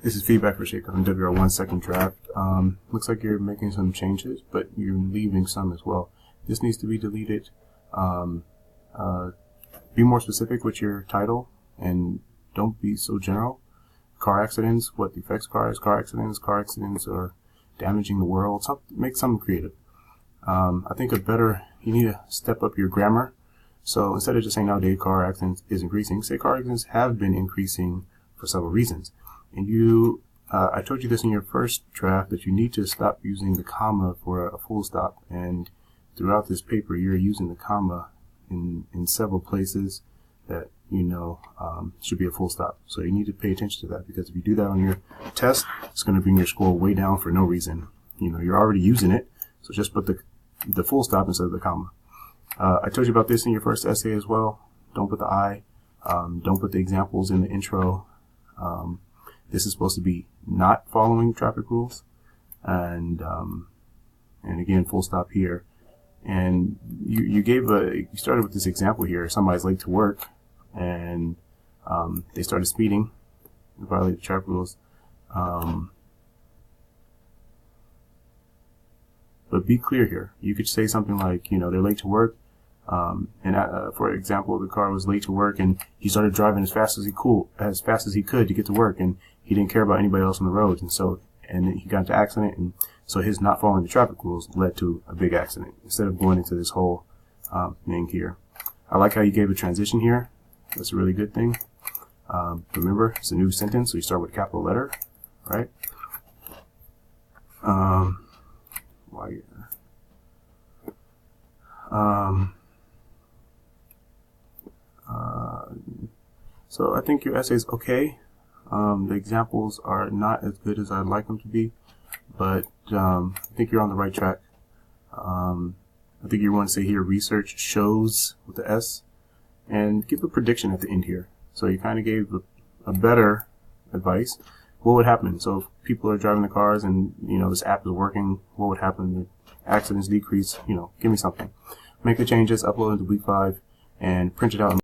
This is feedback for Shaikha on WR1 second draft. Looks like you're making some changes, but you're leaving some as well. This needs to be deleted. Be more specific with your title and don't be so general. Car accidents, what affects cars, car accidents are damaging the world. Make something creative. I think you need to step up your grammar. So instead of just saying nowadays car accidents is increasing, say car accidents have been increasing for several reasons. And I told you this in your first draft that you need to stop using the comma for a full stop. And throughout this paper, you're using the comma in several places that should be a full stop. So you need to pay attention to that, because if you do that on your test, it's going to bring your score way down for no reason. You're already using it, so just put the full stop instead of the comma. I told you about this in your first essay as well. Don't put the I. Don't put the examples in the intro. This is supposed to be not following traffic rules, and again, full stop here. And you started with this example here. Somebody's late to work, and they started speeding, violated traffic rules. But be clear here. You could say something like, they're late to work, for example, the car was late to work, and he started driving as fast as he could to get to work, and he didn't care about anybody else on the road, and he got into an accident, and so his not following the traffic rules led to a big accident. Instead of going into this whole thing here, I like how you gave a transition here. That's a really good thing. Remember, it's a new sentence, so you start with a capital letter, right? So I think your essay is okay. The examples are not as good as I'd like them to be, but I think you're on the right track. I think you want to say here, research shows with the S, and give a prediction at the end here. So you kind of gave a better advice. What would happen? So if people are driving the cars and this app is working, what would happen? The accidents decrease. Give me something. Make the changes, upload it to week 5, and print it out.